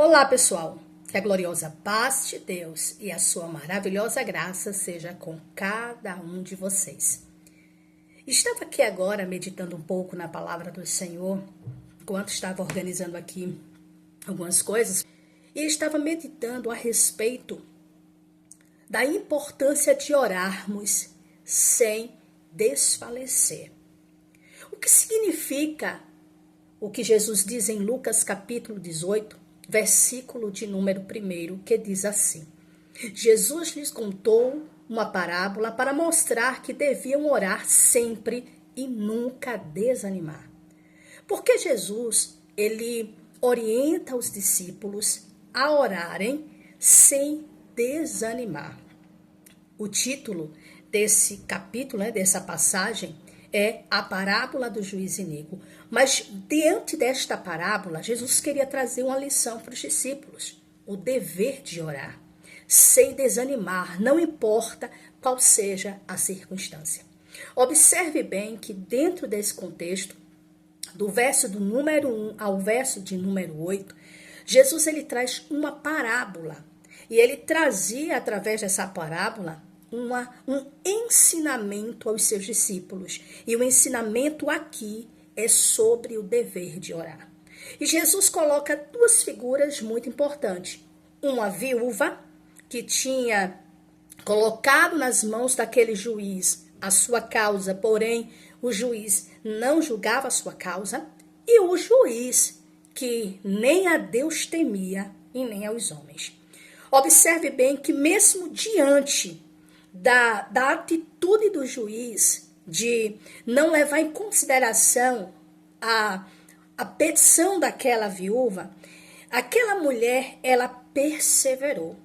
Olá, pessoal! Que a gloriosa paz de Deus e a sua maravilhosa graça seja com cada um de vocês. Estava aqui agora meditando um pouco na palavra do Senhor, enquanto estava organizando aqui algumas coisas, e estava meditando a respeito da importância de orarmos sem desfalecer. O que significa o que Jesus diz em Lucas capítulo 18, versículo de número 1, que diz assim: Jesus lhes contou uma parábola para mostrar que deviam orar sempre e nunca desanimar. Porque Jesus, ele orienta os discípulos a orarem sem desanimar. O título desse capítulo, dessa passagem, é a parábola do juiz iníquo. Mas diante desta parábola, Jesus queria trazer uma lição para os discípulos: o dever de orar, sem desanimar, não importa qual seja a circunstância. Observe bem que dentro desse contexto, do verso do número 1 ao verso de número 8, Jesus ele traz uma parábola. E ele trazia, através dessa parábola, um ensinamento aos seus discípulos. E o ensinamento aqui é sobre o dever de orar. E Jesus coloca duas figuras muito importantes. Uma viúva que tinha colocado nas mãos daquele juiz a sua causa, porém o juiz não julgava a sua causa. E o juiz que nem a Deus temia e nem aos homens. Observe bem que mesmo diante da atitude do juiz de não levar em consideração a petição daquela viúva, aquela mulher, ela perseverou.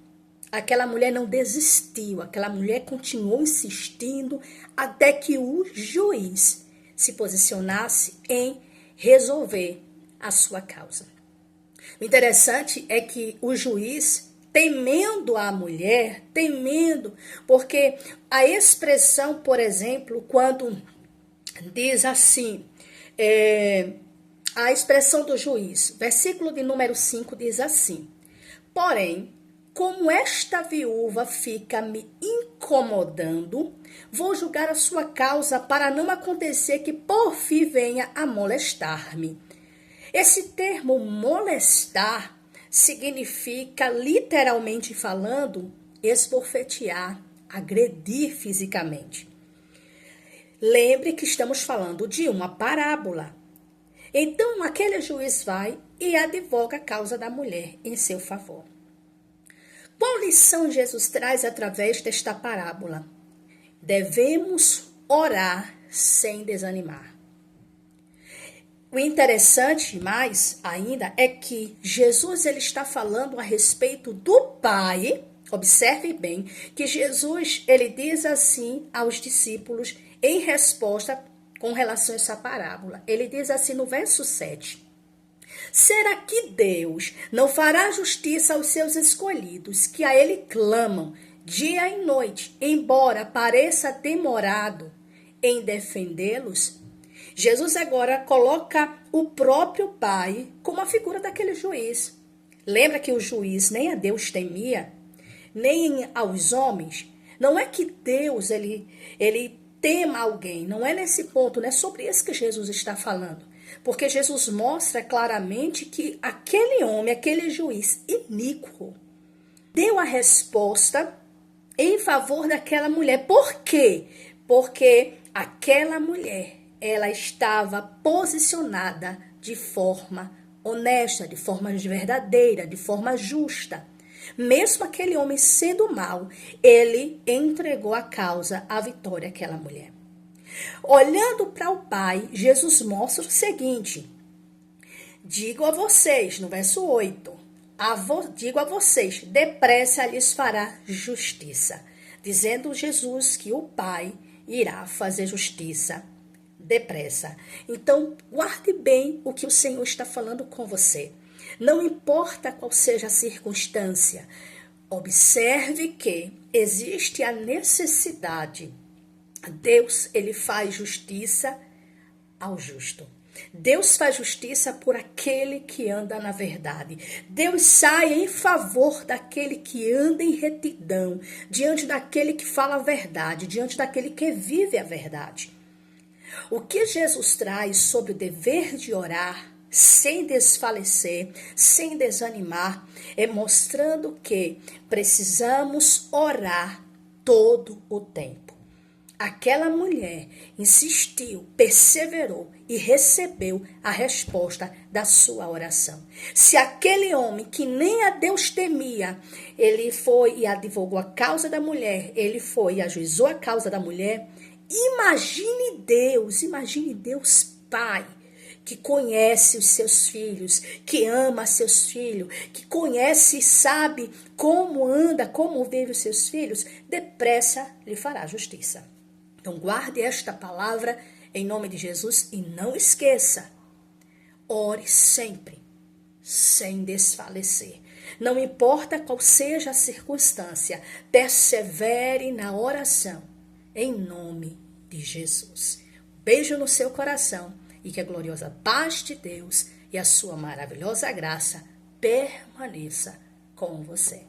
Aquela mulher não desistiu, aquela mulher continuou insistindo até que o juiz se posicionasse em resolver a sua causa. O interessante é que o juiz, temendo a mulher, porque a expressão, por exemplo, quando diz assim, a expressão do juiz, versículo de número 5 diz assim: porém, como esta viúva fica me incomodando, vou julgar a sua causa para não acontecer que por fim venha a molestar-me. Esse termo molestar significa, literalmente falando, esbofetear, agredir fisicamente. Lembre que estamos falando de uma parábola. Então, aquele juiz vai e advoga a causa da mulher em seu favor. Qual lição Jesus traz através desta parábola? Devemos orar sem desanimar. O interessante mais ainda é que Jesus ele está falando a respeito do Pai. Observe bem que Jesus ele diz assim aos discípulos em resposta com relação a essa parábola. Ele diz assim no verso 7. Será que Deus não fará justiça aos seus escolhidos, que a Ele clamam dia e noite, embora pareça demorado em defendê-los? Jesus agora coloca o próprio Pai como a figura daquele juiz. Lembra que o juiz nem a Deus temia, nem aos homens? Não é que Deus ele tema alguém, não é nesse ponto, não é sobre isso que Jesus está falando. Porque Jesus mostra claramente que aquele homem, aquele juiz iníquo, deu a resposta em favor daquela mulher. Por quê? Porque aquela mulher, ela estava posicionada de forma honesta, de forma verdadeira, de forma justa. Mesmo aquele homem sendo mau, ele entregou a causa, a vitória àquela mulher. Olhando para o Pai, Jesus mostra o seguinte: digo a vocês, no verso 8, digo a vocês, depressa lhes fará justiça. Dizendo Jesus que o Pai irá fazer justiça depressa. Então, guarde bem o que o Senhor está falando com você. Não importa qual seja a circunstância, observe que existe a necessidade. Deus, ele faz justiça ao justo. Deus faz justiça por aquele que anda na verdade. Deus sai em favor daquele que anda em retidão, diante daquele que fala a verdade, diante daquele que vive a verdade. O que Jesus traz sobre o dever de orar, sem desfalecer, sem desanimar, é mostrando que precisamos orar todo o tempo. Aquela mulher insistiu, perseverou e recebeu a resposta da sua oração. Se aquele homem que nem a Deus temia, ele foi e advogou a causa da mulher, ele foi e ajuizou a causa da mulher, imagine Deus Pai, que conhece os seus filhos, que ama seus filhos, que conhece e sabe como anda, como vive os seus filhos, depressa lhe fará justiça. Então guarde esta palavra em nome de Jesus e não esqueça, ore sempre, sem desfalecer. Não importa qual seja a circunstância, persevere na oração, em nome de Jesus. Beijo no seu coração e que a gloriosa paz de Deus e a sua maravilhosa graça permaneça com você.